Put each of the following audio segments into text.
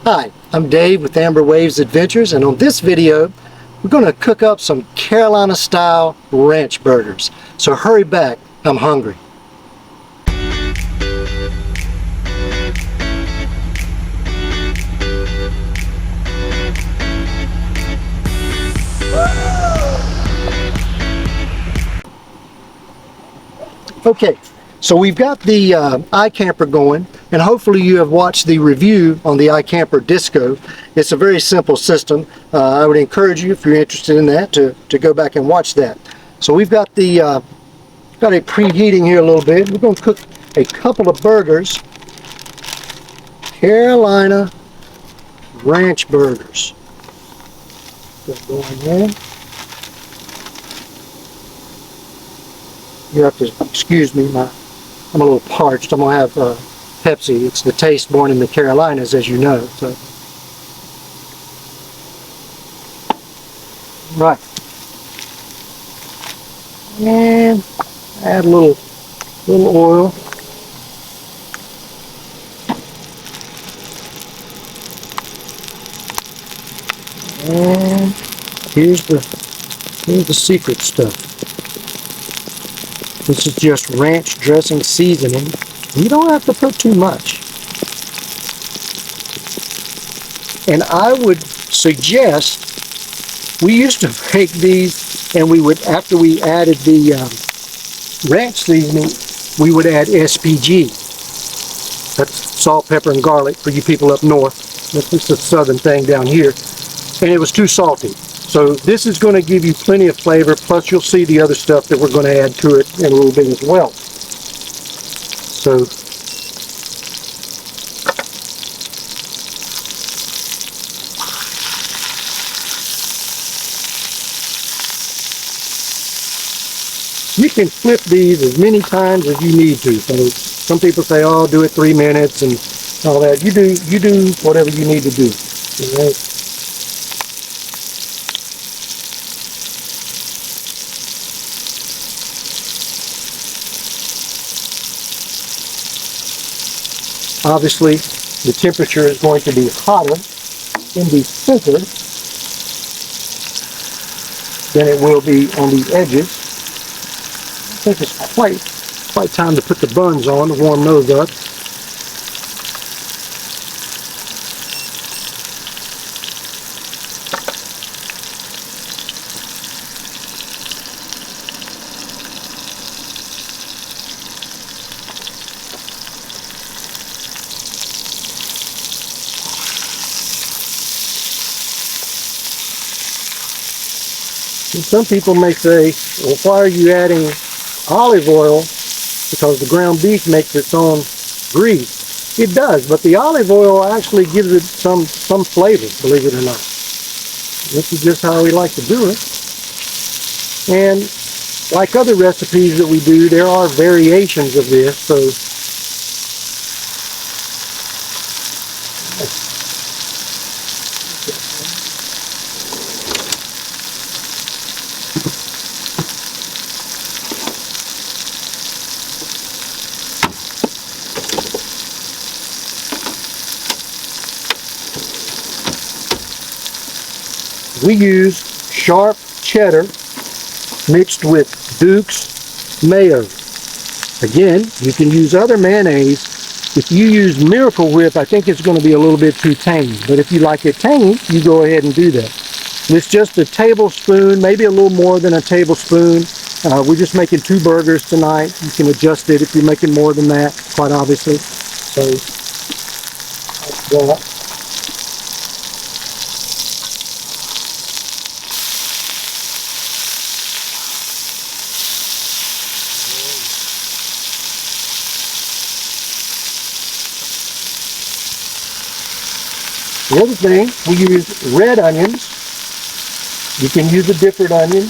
Hi, I'm Dave with AmberWavesAdventures, and on this video we're going to cook up some Carolina style ranch burgers. So hurry back, I'm hungry. Okay, so we've got the iCamper going, and hopefully you have watched the review on the iCamper Disco. It's a very simple system. I would encourage you, if you're interested in that, to go back and watch that. So we've got the got it preheating here a little bit. We're going to cook a couple of burgers, Carolina ranch burgers. Get going there. You have to excuse me, I'm a little parched. I'm going to have Pepsi. It's the taste born in the Carolinas, as you know. So, right. And add a little oil. And here's the secret stuff. This is just ranch dressing seasoning. You don't have to put too much. And I would suggest, we used to make these, and we would, after we added the ranch seasoning, we would add SPG. That's salt, pepper, and garlic for you people up north. That's just a southern thing down here. And it was too salty. So this is going to give you plenty of flavor, plus you'll see the other stuff that we're going to add to it in a little bit as well. So you can flip these as many times as you need to. So some people say, oh, do it 3 minutes and all that. You do whatever you need to do. All right? Obviously, the temperature is going to be hotter in the center than it will be on the edges. I think it's quite time to put the buns on to warm those up. Some people may say, well, why are you adding olive oil? Because the ground beef makes its own grease. It does, but the olive oil actually gives it some flavor, believe it or not. This is just how we like to do it. And like other recipes that we do, there are variations of this. So we use sharp cheddar mixed with Dukes Mayo. Again, you can use other mayonnaise. If you use Miracle Whip, I think it's going to be a little bit too tangy. But if you like it tangy, you go ahead and do that. It's just a tablespoon, maybe a little more than a tablespoon. We're just making 2 burgers tonight. You can adjust it if you're making more than that, quite obviously. So, like that. The other thing, we use red onions. You can use a different onion.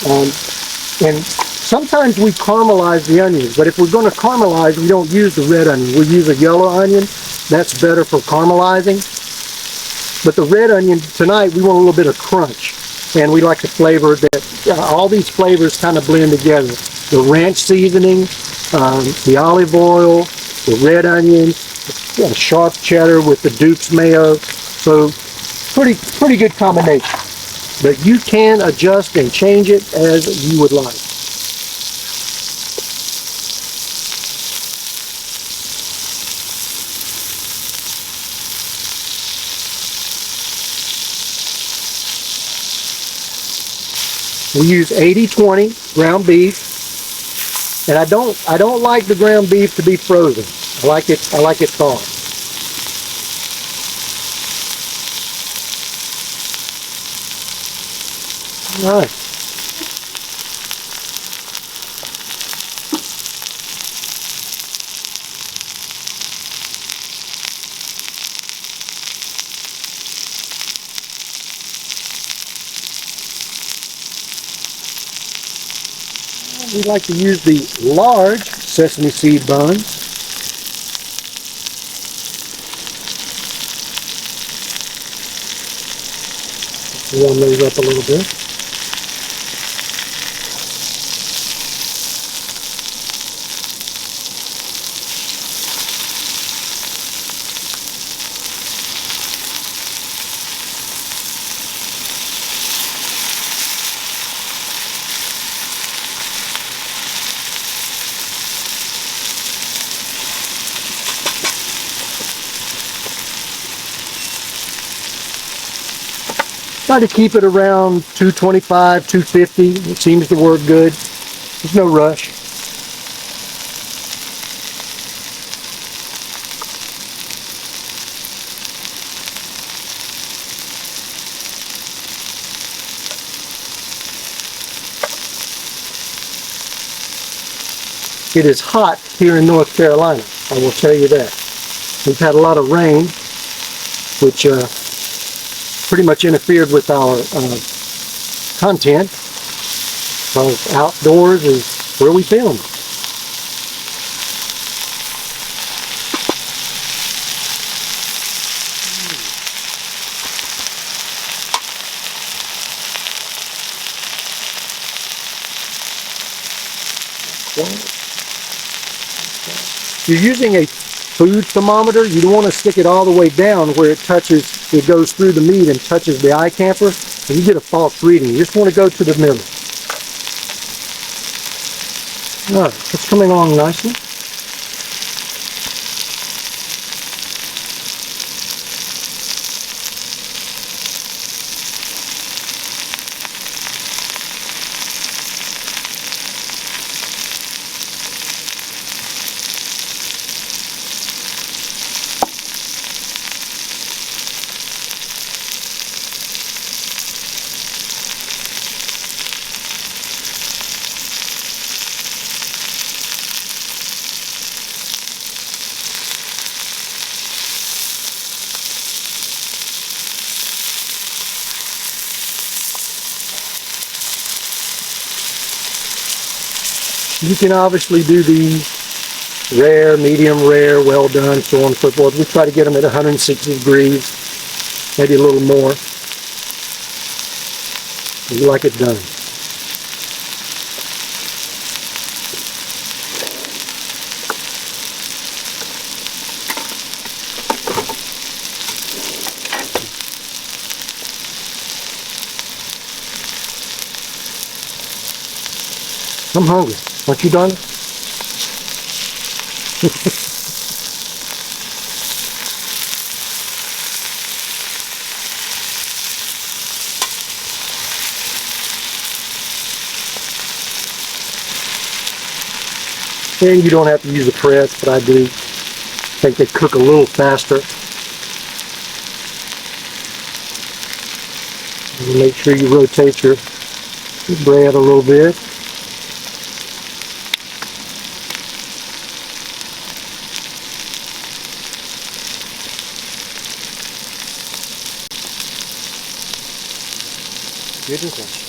And sometimes we caramelize the onions, but if we're going to caramelize, we don't use the red onion. We use a yellow onion. That's better for caramelizing. But the red onion, tonight, we want a little bit of crunch. And we like the flavor that, all these flavors kind of blend together. The ranch seasoning, the olive oil, the red onions, Got a sharp cheddar with the Dukes Mayo. So pretty good combination. But you can adjust and change it as you would like. We use 80/20 ground beef, and I don't like the ground beef to be frozen. I like it thawed. All right. We like to use the large sesame seed buns. Warm those up a little bit. Try to keep it around 225, 250. It seems to work good. There's no rush. It is hot here in North Carolina, I will tell you that. We've had a lot of rain, which pretty much interfered with our content, because outdoors is where we film. If you're using a food thermometer, you don't want to stick it all the way down where it goes through the meat and touches the eye camper, and you get a false reading. You just want to go to the middle. All right, it's coming along nicely. You can obviously do these rare, medium rare, well done, so on and so forth. We try to get them at 160 degrees, maybe a little more. We like it done. I'm hungry. Aren't you, darling? And you don't have to use a press, but I do think they cook a little faster. And make sure you rotate your bread a little bit. Getting close.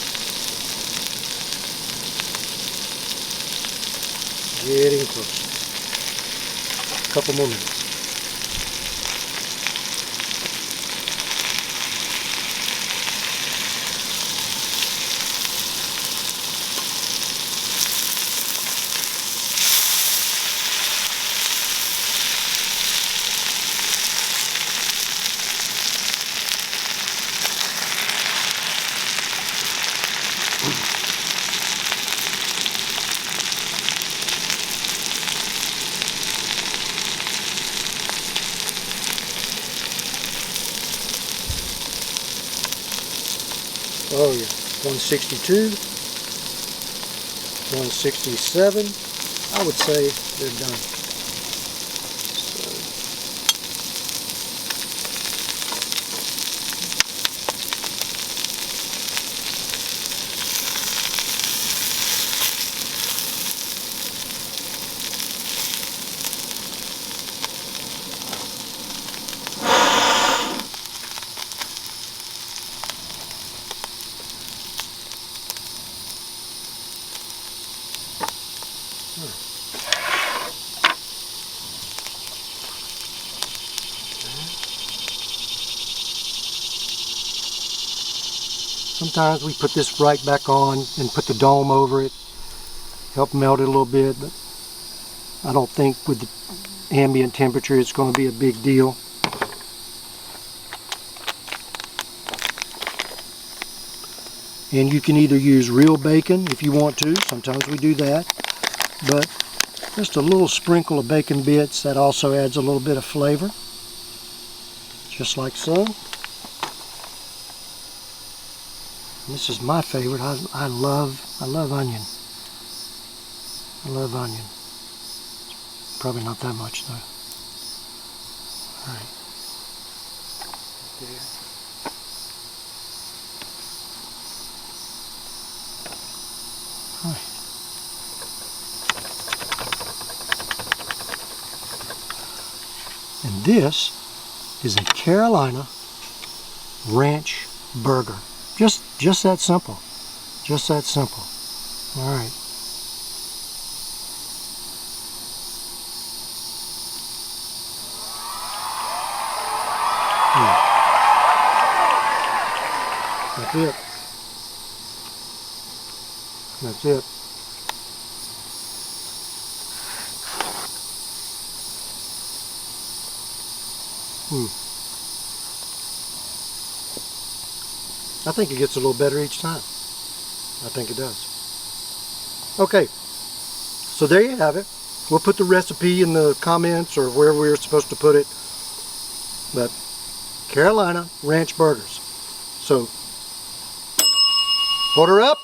Getting close. A couple more minutes. Oh yeah, 162, 167. I would say they're done. Sometimes we put this right back on and put the dome over it, help melt it a little bit, but I don't think with the ambient temperature it's going to be a big deal. And you can either use real bacon if you want to, sometimes we do that, but just a little sprinkle of bacon bits, that also adds a little bit of flavor, just like so. This is my favorite. I love onion. I love onion. Probably not that much though. All right. There. All right. And this is a Carolina ranch burger. Just that simple. Just that simple. All right. That's it. That's it. I think it gets a little better each time. I think it does. Okay, so there you have it. We'll put the recipe in the comments or wherever we're supposed to put it. But Carolina Ranch Burgers. So order up.